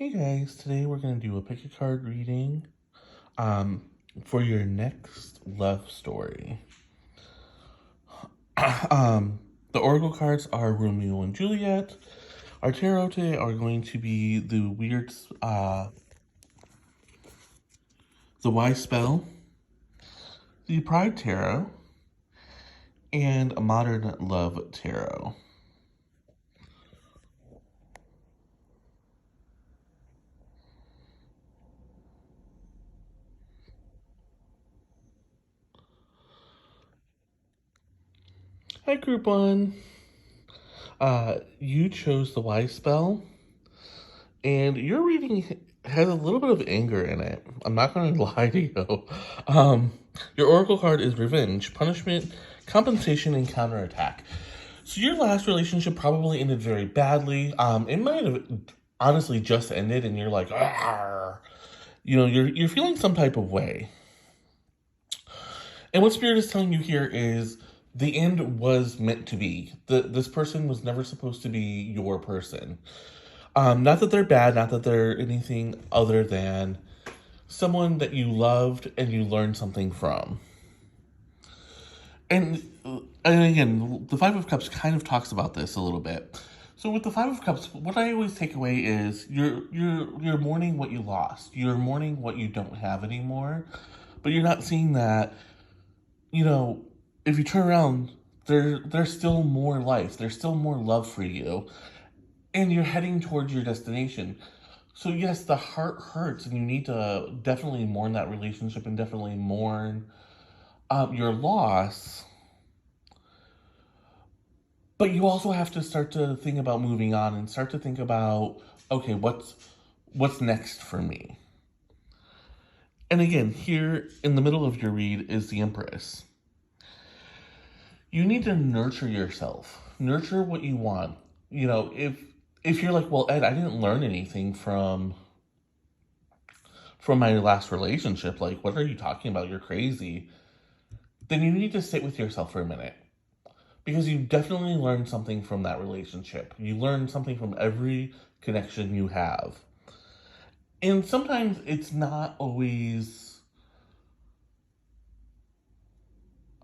Hey guys, today we're going to do a pick a card reading um, for your next love story. The Oracle cards are Romeo and Juliet. Our tarot today are going to be the Wise Spell, the Pride Tarot, and a Modern Love Tarot. Hi, Group 1. You chose the Wise Spell, and your reading has a little bit of anger in it. I'm not going to lie to you. Your Oracle card is Revenge, Punishment, Compensation, and Counterattack. So your last relationship probably ended very badly. It might have honestly just ended, and you're like, "Argh." You're feeling some type of way. And what Spirit is telling you here is the end was meant to be. This person was never supposed to be your person. Not that they're bad, not that they're anything other than someone that you loved and you learned something from. And again, the Five of Cups kind of talks about this a little bit. So with the Five of Cups, what I always take away is you're mourning what you lost. You're mourning what you don't have anymore. But you're not seeing that, if you turn around, there's still more life. There's still more love for you. And you're heading towards your destination. So yes, the heart hurts, and you need to definitely mourn that relationship and definitely mourn your loss. But you also have to start to think about moving on and start to think about, okay, what's next for me? And again, here in the middle of your read is the Empress. You need to nurture yourself. Nurture what you want. If you're like, well, Ed, I didn't learn anything from my last relationship, like, what are you talking about? You're crazy. Then you need to sit with yourself for a minute. Because you definitely learned something from that relationship. You learned something from every connection you have. And sometimes it's not always...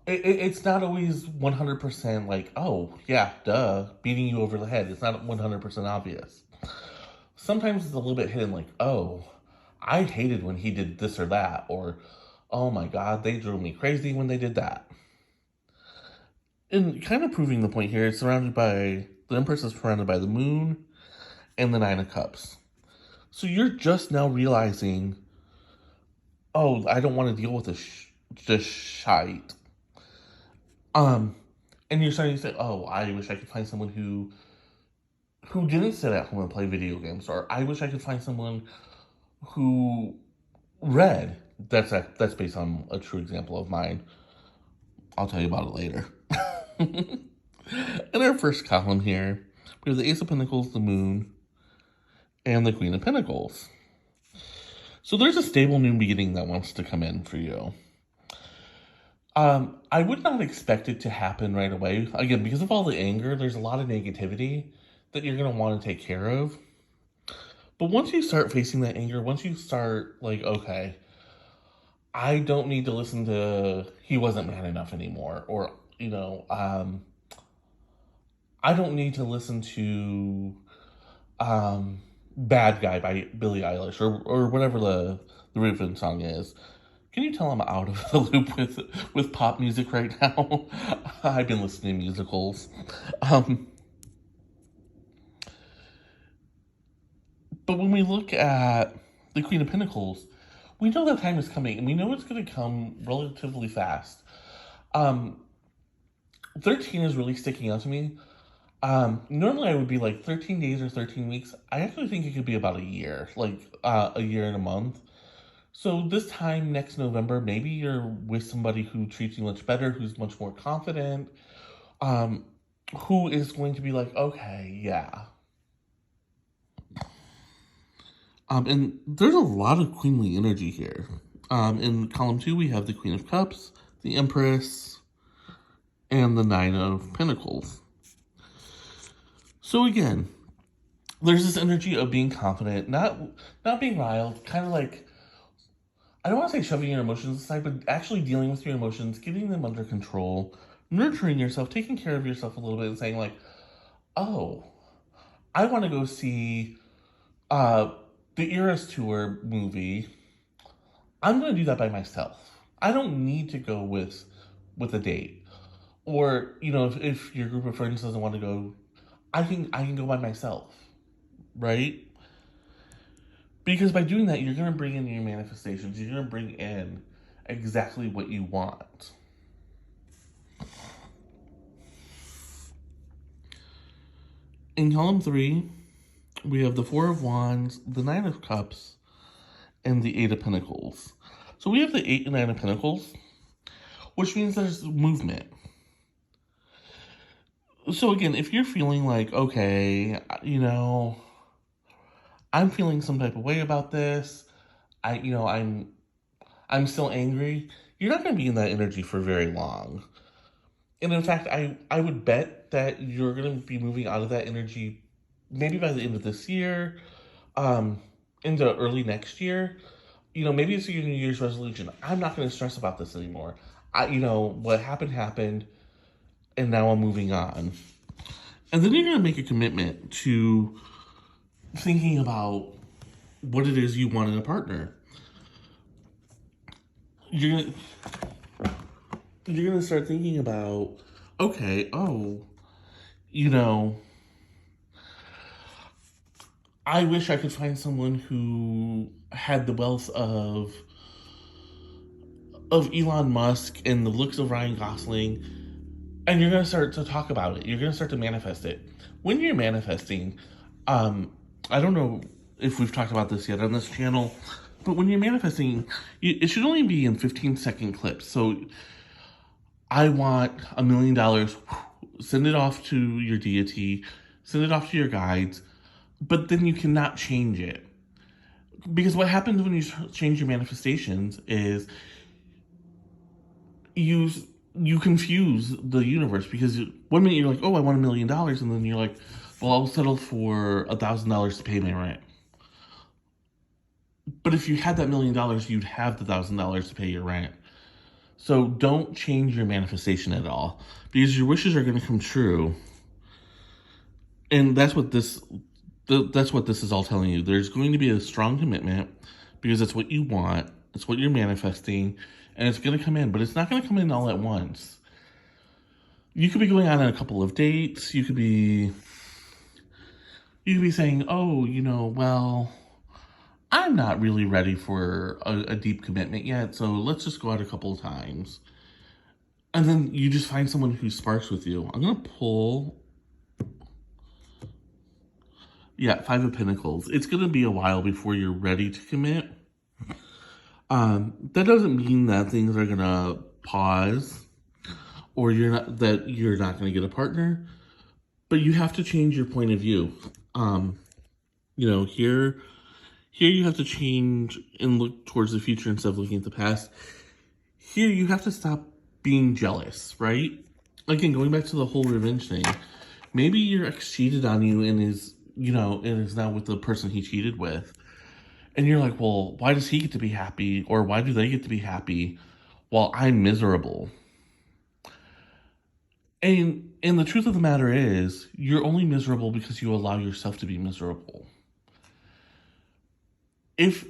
It's not always 100% like, oh, yeah, duh, beating you over the head. It's not 100% obvious. Sometimes it's a little bit hidden, like, oh, I hated when he did this or that, or, oh my god, they drove me crazy when they did that. And kind of proving the point here, the Empress is surrounded by the Moon and the Nine of Cups. So you're just now realizing, oh, I don't want to deal with this shite. And you're starting to say, oh, I wish I could find someone who didn't sit at home and play video games, or I wish I could find someone who read. That's based on a true example of mine. I'll tell you about it later. In our first column here, we have the Ace of Pentacles, the Moon, and the Queen of Pentacles. So there's a stable new beginning that wants to come in for you. I would not expect it to happen right away. Again, because of all the anger, there's a lot of negativity that you're going to want to take care of. But once you start facing that anger, once you start like, okay, I don't need to listen to he wasn't man enough anymore, or, I don't need to listen to Bad Guy by Billie Eilish, or whatever the Riven song is. Can you tell I'm out of the loop with pop music right now? I've been listening to musicals. But when we look at the Queen of Pentacles, we know that time is coming, and we know it's going to come relatively fast. 13 is really sticking out to me. Normally I would be like 13 days or 13 weeks. I actually think it could be about a year, like a year and a month. So this time next November, maybe you're with somebody who treats you much better, who's much more confident, who is going to be like, okay, yeah. And there's a lot of queenly energy here. In column 2, we have the Queen of Cups, the Empress, and the Nine of Pentacles. So again, there's this energy of being confident, not being riled, kind of like, I don't want to say shoving your emotions aside, but actually dealing with your emotions, getting them under control, nurturing yourself, taking care of yourself a little bit, and saying like, oh, I want to go see uh, the Eras Tour movie. I'm going to do that by myself. I don't need to go with a date. Or if your group of friends doesn't want to go, I can go by myself, right? Because by doing that, you're going to bring in your manifestations. You're going to bring in exactly what you want. In column 3, we have the Four of Wands, the Nine of Cups, and the Eight of Pentacles. So we have the 8 and 9 of Pentacles, which means there's movement. So again, if you're feeling like, okay, I'm feeling some type of way about this, I'm still angry, you're not going to be in that energy for very long. And in fact, I would bet that you're going to be moving out of that energy maybe by the end of this year, into early next year. Maybe it's your New Year's resolution. I'm not going to stress about this anymore. What happened, and now I'm moving on. And then you're going to make a commitment to thinking about what it is you want in a partner. You're gonna start thinking about, okay, I wish I could find someone who had the wealth of Elon Musk and the looks of Ryan Gosling, and you're gonna start to talk about it. You're gonna start to manifest it. When you're manifesting, I don't know if we've talked about this yet on this channel, but when you're manifesting, it should only be in 15-second clips. So I want $1 million. Send it off to your deity, send it off to your guides, but then you cannot change it. Because what happens when you change your manifestations is you confuse the universe, because one minute you're like, oh, I want $1 million, and then you're like, well, I'll settle for $1,000 to pay my rent. But if you had that $1 million, you'd have the $1,000 to pay your rent. So don't change your manifestation at all, because your wishes are going to come true. And that's what this is all telling you. There's going to be a strong commitment, because it's what you want, it's what you're manifesting, and it's going to come in, but it's not going to come in all at once. You could be going on a couple of dates. You could be saying, oh, well, I'm not really ready for a deep commitment yet, so let's just go out a couple of times. And then you just find someone who sparks with you. I'm going to pull... Yeah, Five of Pentacles. It's going to be a while before you're ready to commit. That doesn't mean that things are going to pause, or you're not going to get a partner, but you have to change your point of view. Here you have to change and look towards the future instead of looking at the past. Here you have to stop being jealous, right? Again, going back to the whole revenge thing. Maybe your ex cheated on you and is now with the person he cheated with. And you're like, well, why does he get to be happy? Or why do they get to be happy while I'm miserable? And the truth of the matter is, you're only miserable because you allow yourself to be miserable. If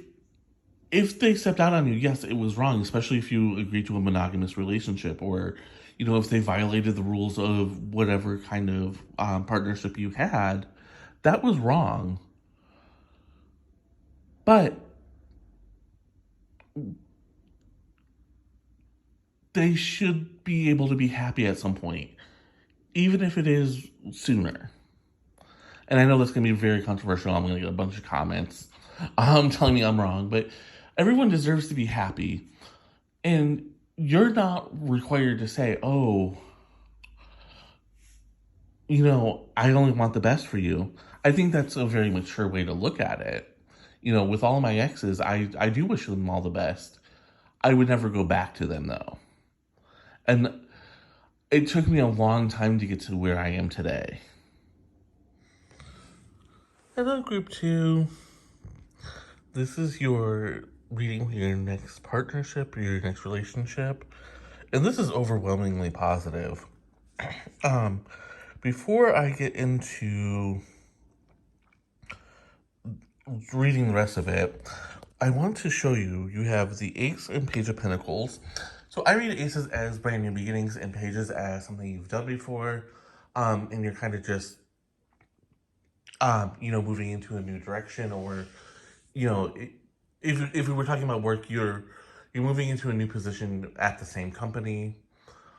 they stepped out on you, yes, it was wrong, especially if you agreed to a monogamous relationship, or, if they violated the rules of whatever kind of partnership you had, that was wrong. But they should be able to be happy at some point, even if it is sooner. And I know that's going to be very controversial. I'm going to get a bunch of comments telling me I'm wrong, but everyone deserves to be happy. And you're not required to say, oh, I only want the best for you. I think that's a very mature way to look at it. With all of my exes, I do wish them all the best. I would never go back to them, though. And it took me a long time to get to where I am today. Hello, group 2. This is your reading for your next partnership or your next relationship. And this is overwhelmingly positive. Before I get into reading the rest of it, I want to show you, you have the Ace and Page of Pentacles. So I read aces as brand new beginnings and pages as something you've done before. And you're kind of just, moving into a new direction, or, if we were talking about work, you're moving into a new position at the same company.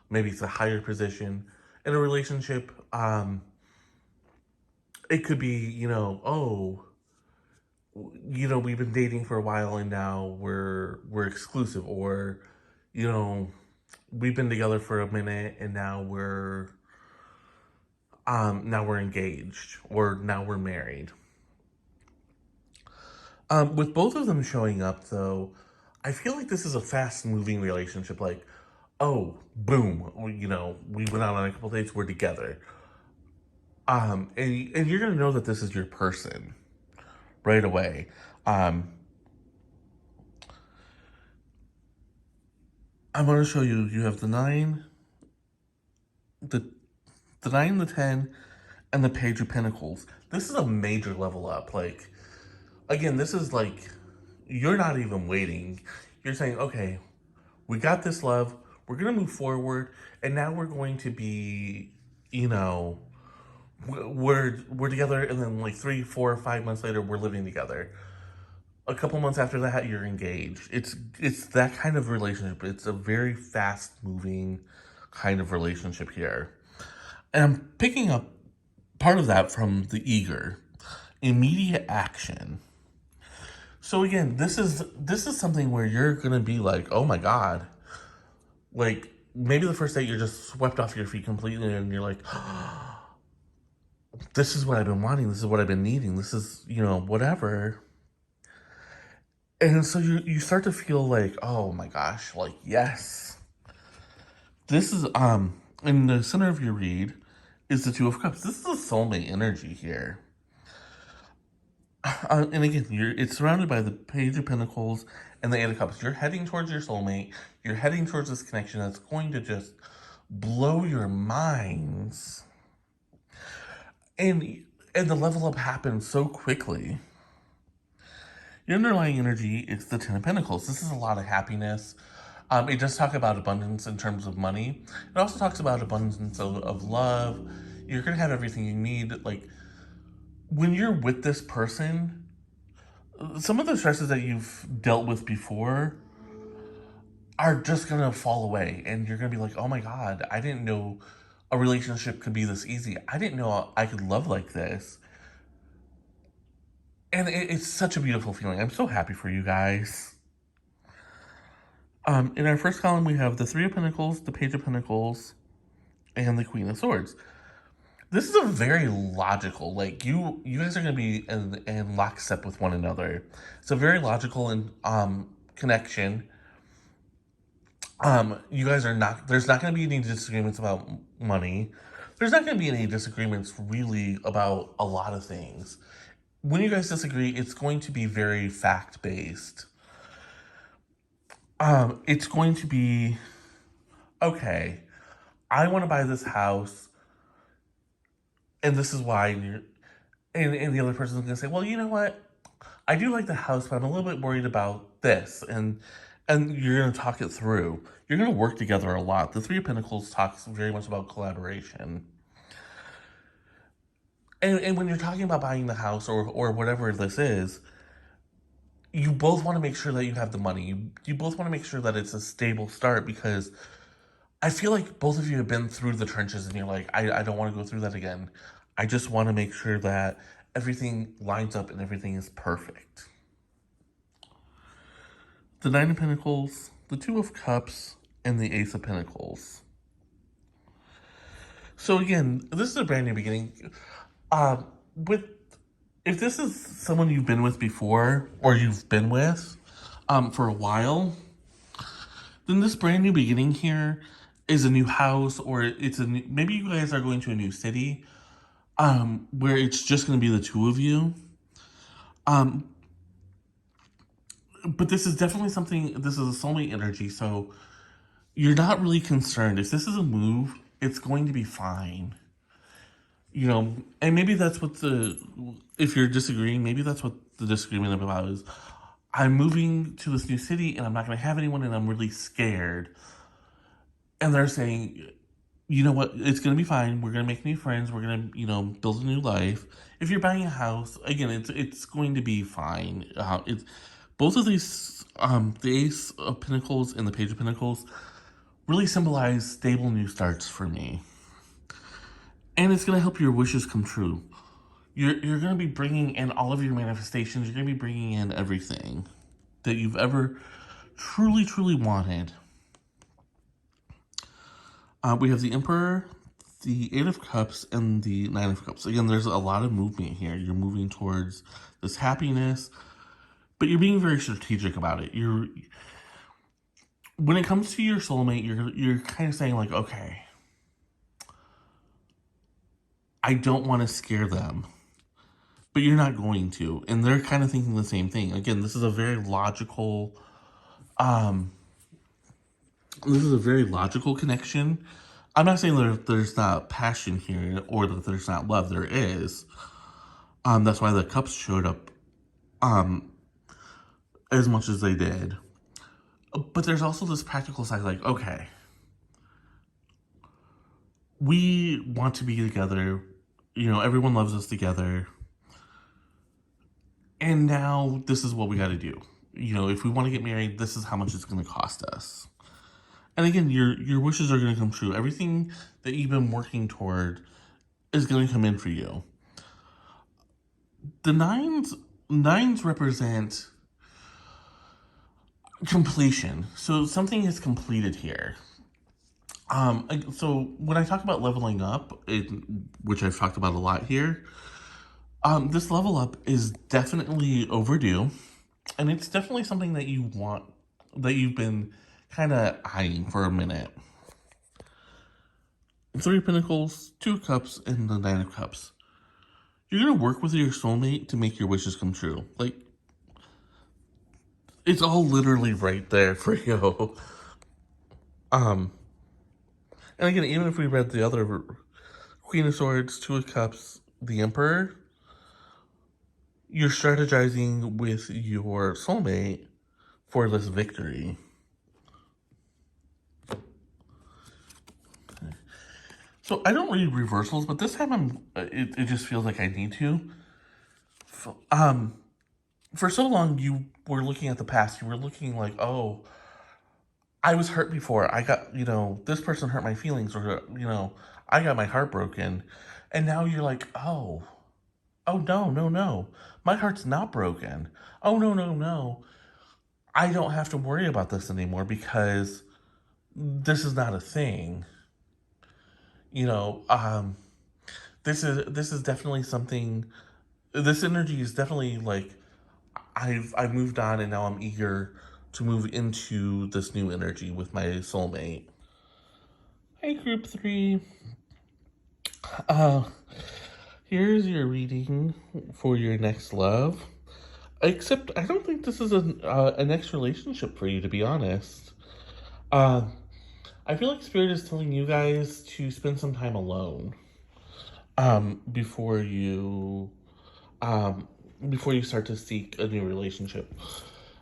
Maybe it's a higher position. In a relationship, it could be, we've been dating for a while and now we're exclusive, or, we've been together for a minute and now we're engaged, or now we're married. With both of them showing up, though, I feel like this is a fast-moving relationship. Like, oh, boom, we went out on a couple dates, we're together. And you're gonna know that this is your person right away. I'm gonna show you. You have the 9, the 9, the 10, and the Page of Pentacles. This is a major level up. Like, again, this is like, you're not even waiting. You're saying, okay, we got this love, we're gonna move forward, and now we're going to be, we're together, and then like 3, 4, 5 months later, we're living together. A couple months after that, you're engaged. It's that kind of relationship. It's a very fast moving kind of relationship here. And I'm picking up part of that from the Eager. Immediate action. So again, this is something where you're gonna be like, oh my god. Like, maybe the first date you're just swept off your feet completely and you're like, oh, this is what I've been wanting, this is what I've been needing, this is, whatever. And so you start to feel like, oh my gosh, like, yes. This is, in the center of your read is the Two of Cups. This is a soulmate energy here. And again, it's surrounded by the Page of Pentacles and the Eight of Cups. You're heading towards your soulmate. You're heading towards this connection that's going to just blow your minds. And the level up happens so quickly. Your underlying energy is the Ten of Pentacles. This is a lot of happiness. It does talk about abundance in terms of money. It also talks about abundance of love. You're going to have everything you need. Like, when you're with this person, some of the stresses that you've dealt with before are just going to fall away. And you're going to be like, oh my god, I didn't know a relationship could be this easy. I didn't know I could love like this. And it's such a beautiful feeling. I'm so happy for you guys. In our first column, we have the Three of Pentacles, the Page of Pentacles, and the Queen of Swords. This is a very logical, like, you guys are going to be in lockstep with one another. It's a very logical and connection. You guys are not, there's not going to be any disagreements about money. There's not going to be any disagreements really about a lot of things. When you guys disagree, it's going to be very fact-based. It's going to be, okay, I want to buy this house, and this is why. And the other person's going to say, well, you know what? I do like the house, but I'm a little bit worried about this. And you're going to talk it through. You're going to work together a lot. The Three of Pentacles talks very much about collaboration. And when you're talking about buying the house or whatever this is, you both want to make sure that you have the money. You both want to make sure that it's a stable start, because I feel like both of you have been through the trenches and you're like, I don't want to go through that again. I just want to make sure that everything lines up and everything is perfect. The Nine of Pentacles, the Two of Cups, and the Ace of Pentacles. So again, this is a brand new beginning. If this is someone you've been with before, or you've been with for a while, then this brand new beginning here is a new house, or maybe you guys are going to a new city, where it's just going to be the two of you. Um, but this is definitely something, this is a soulmate energy, so you're not really concerned. If this is a move, it's going to be fine. And maybe that's what if you're disagreeing, maybe that's what the disagreement about is. I'm moving to this new city and I'm not going to have anyone and I'm really scared. And they're saying, you know what, it's going to be fine. We're going to make new friends. We're going to, build a new life. If you're buying a house, again, it's going to be fine. It's both of these, the Ace of Pentacles and the Page of Pentacles really symbolize stable new starts for me. And it's going to help your wishes come true. You're going to be bringing in all of your manifestations. You're going to be bringing in everything that you've ever truly, truly wanted. We have the Emperor, the Eight of Cups, and the Nine of Cups. Again, there's a lot of movement here. You're moving towards this happiness, but you're being very strategic about it. When it comes to your soulmate, you're kind of saying like, okay, I don't want to scare them, but you're not going to. And they're kind of thinking the same thing. Again, this is a very logical, connection. I'm not saying that there's not passion here or that there's not love. There is. That's why the cups showed up, as much as they did. But there's also this practical side, like, okay, we want to be together. Everyone loves us together. And now this is what we got to do. If we want to get married, this is how much it's going to cost us. And again, your wishes are going to come true. Everything that you've been working toward is going to come in for you. The nines represent completion. So something is completed here. So when I talk about leveling up, which I've talked about a lot here, this level up is definitely overdue, and it's definitely something that you want, that you've been kind of eyeing for a minute. Three of Pentacles, Two of Cups, and the Nine of Cups. You're going to work with your soulmate to make your wishes come true. Like, it's all literally right there for you. And again, even if we read the other Queen of Swords, Two of Cups, the Emperor, you're strategizing with your soulmate for this victory. So I don't read reversals, but this time it just feels like I need to. For so long you were looking at the past. You were looking like, oh, I was hurt before. I got, this person hurt my feelings, or, I got my heart broken. And now you're like, oh, no, no, no. My heart's not broken. Oh, no, no, no. I don't have to worry about this anymore because this is not a thing. This is definitely something. This energy is definitely like, I've moved on and now I'm eager to move into this new energy with my soulmate. Hey, group 3. Here's your reading for your next love. Except I don't think this is a next relationship for you, to be honest. I feel like Spirit is telling you guys to spend some time alone. Before you start to seek a new relationship.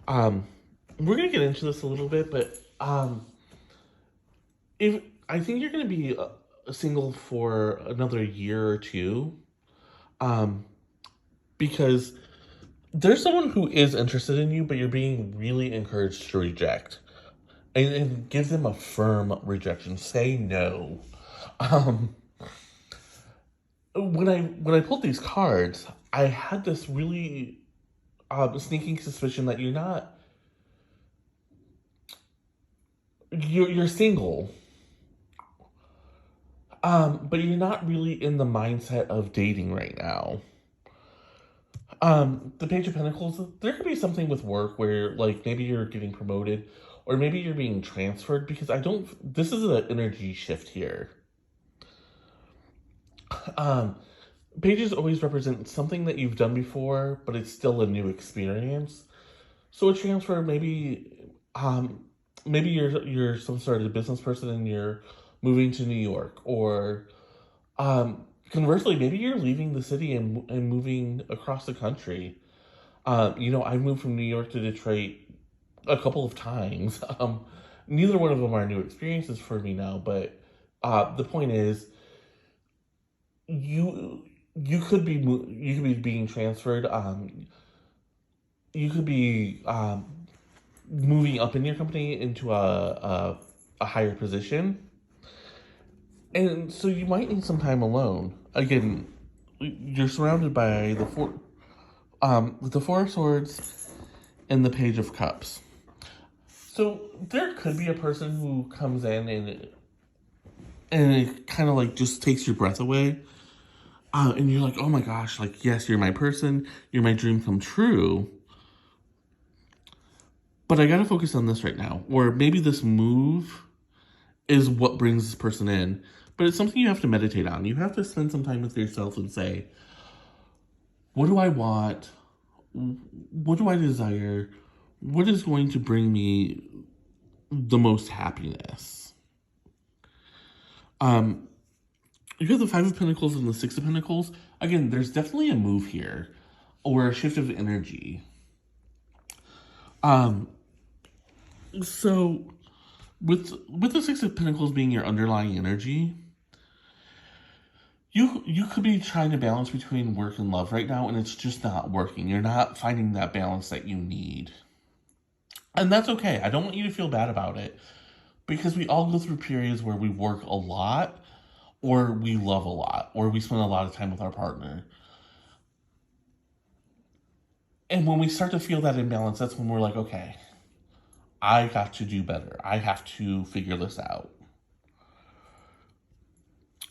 We're gonna get into this a little bit, but if I think you're gonna be single for another year or two, because there's someone who is interested in you, but you're being really encouraged to reject, and give them a firm rejection. Say no. When I pulled these cards, I had this really sneaking suspicion that you're single, but you're not really in the mindset of dating right now. The Page of Pentacles, there could be something with work where, like, maybe you're getting promoted, or maybe you're being transferred, because this is an energy shift here. Pages always represent something that you've done before, but it's still a new experience. So a transfer, um, maybe you're some sort of business person and you're moving to New York, or conversely, maybe you're leaving the city and moving across the country. I've moved from New York to Detroit a couple of times. Neither one of them are new experiences for me now, but the point is, you you could be being transferred. You could be moving up in your company into a higher position, and so you might need some time alone. Again, you're surrounded by the Four of Swords and the Page of Cups. So there could be a person who comes in and it kind of like just takes your breath away. And you're like, oh my gosh, like, yes, you're my person, you're my dream come true. But I gotta focus on this right now. Or maybe this move is what brings this person in. But it's something you have to meditate on. You have to spend some time with yourself and say, what do I want? What do I desire? What is going to bring me the most happiness? You have the Five of Pentacles and the Six of Pentacles. Again, there's definitely a move here, or a shift of energy. So with the Six of Pentacles being your underlying energy, you could be trying to balance between work and love right now, and it's just not working. You're not finding that balance that you need. And that's okay. I don't want you to feel bad about it, because we all go through periods where we work a lot, or we love a lot, or we spend a lot of time with our partner. And when we start to feel that imbalance, that's when we're like, okay, I got to do better. I have to figure this out.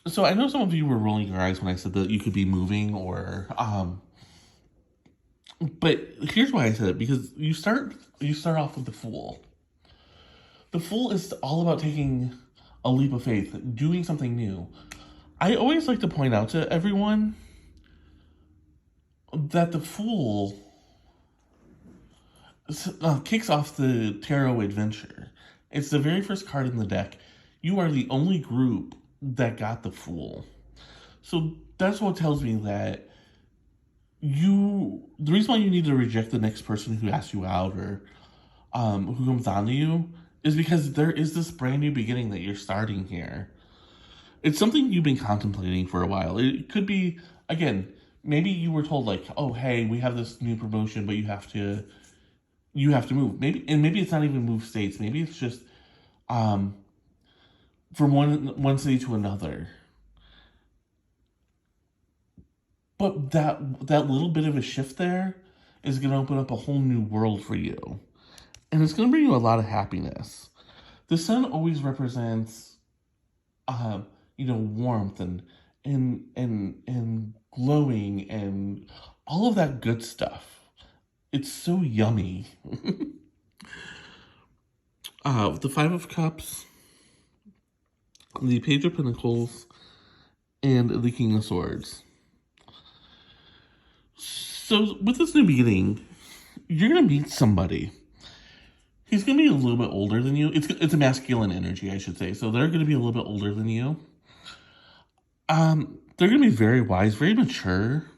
So I know some of you were rolling your eyes when I said that you could be moving, or but here's why I said it, because you start off with the Fool. The Fool is all about taking a leap of faith, doing something new. I always like to point out to everyone that the Fool kicks off the tarot adventure. It's the very first card in the deck. You are the only group that got the Fool. So that's what tells me that the reason why you need to reject the next person who asks you out, or who comes on to you, is because there is this brand new beginning that you're starting here. It's something you've been contemplating for a while. It could be, again, maybe you were told like, oh, hey, we have this new promotion, but you have to move. Maybe it's not even move states. Maybe it's just from one city to another. But that little bit of a shift there is going to open up a whole new world for you. And it's going to bring you a lot of happiness. The sun always represents, warmth and glowing and all of that good stuff. It's so yummy. The Five of Cups, the Page of Pentacles, and the King of Swords. So with this new beginning, you're going to meet somebody. He's going to be a little bit older than you. It's a masculine energy, I should say. So they're going to be a little bit older than you. They're going to be very wise, very mature.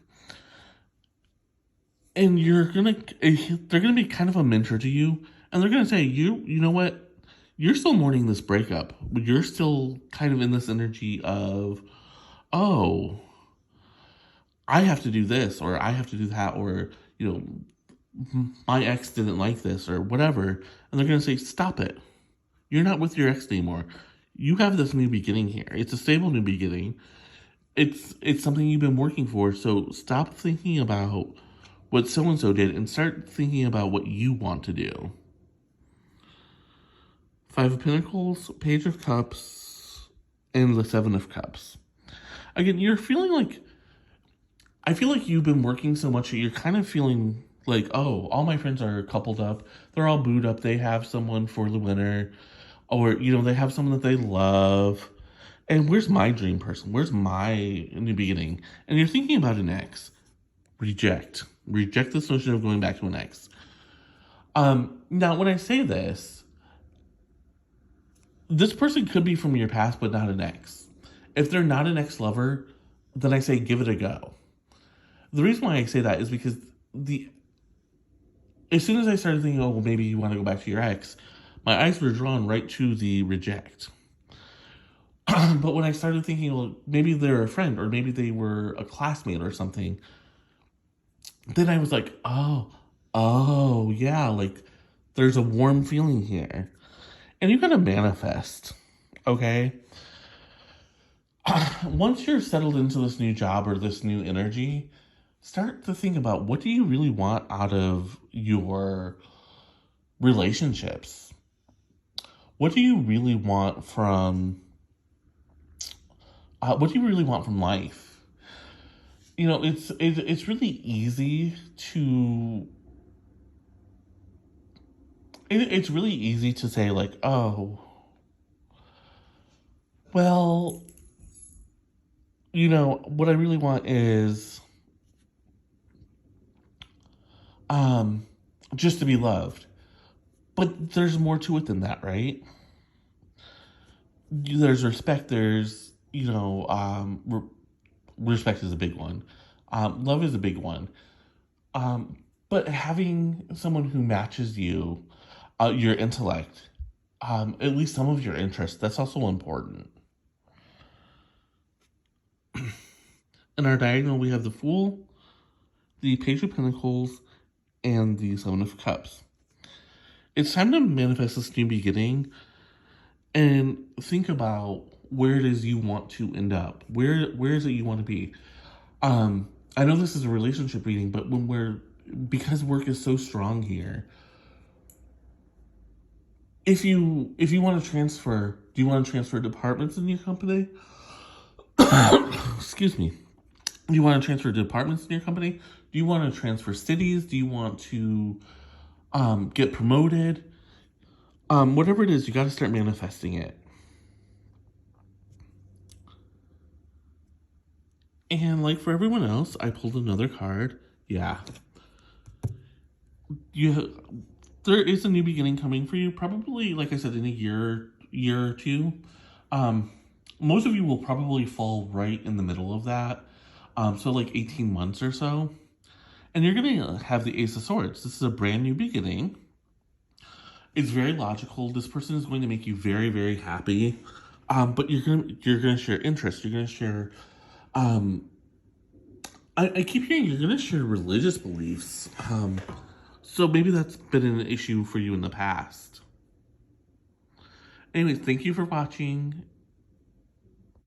And they're going to be kind of a mentor to you. And they're going to say, you know what? You're still mourning this breakup. You're still kind of in this energy of, oh, I have to do this, or I have to do that, or, my ex didn't like this, or whatever. And they're going to say, stop it. You're not with your ex anymore. You have this new beginning here. It's a stable new beginning. It's something you've been working for. So stop thinking about what so-and-so did and start thinking about what you want to do. Five of Pentacles, Page of Cups, and the Seven of Cups. Again, you're feeling like, I feel like you've been working so much that you're kind of feeling like, oh, all my friends are coupled up. They're all booed up. They have someone for the winter. Or, they have someone that they love. And where's my dream person? Where's my new beginning? And you're thinking about an ex. Reject. Reject this notion of going back to an ex. Now, when I say this, this person could be from your past, but not an ex. If they're not an ex-lover, then I say give it a go. The reason why I say that is because as soon as I started thinking, oh, well, maybe you want to go back to your ex, my eyes were drawn right to the reject. But when I started thinking, well, maybe they're a friend or maybe they were a classmate or something, then I was like, oh, yeah, like there's a warm feeling here. And you gotta manifest, okay? Once you're settled into this new job or this new energy, start to think about what do you really want out of your relationships? What do you really want from life? You know, it's really easy to it's really easy to say like, oh, well, you know, what I really want is um just to be loved. But there's more to it than that, right? There's respect, there's, respect is a big one. Love is a big one. But having someone who matches you, your intellect, at least some of your interests, that's also important. In our diagonal, we have the Fool, the Page of Pentacles, and the Seven of Cups. It's time to manifest this new beginning and think about where it is you want to end up. Where is it you want to be? I know this is a relationship reading, but because work is so strong here, if you want to transfer, do you want to transfer departments in your company? Excuse me. Do you want to transfer departments in your company? Do you want to transfer cities? Do you want to get promoted? Whatever it is, you got to start manifesting it. And like for everyone else, I pulled another card. Yeah. There is a new beginning coming for you, probably, like I said, in a year or two. Most of you will probably fall right in the middle of that. So like 18 months or so. And you're going to have the Ace of Swords. This is a brand new beginning. It's very logical. This person is going to make you very, very happy. But you're gonna share interests. You're gonna share. I keep hearing you're gonna share religious beliefs. So maybe that's been an issue for you in the past. Anyways, thank you for watching.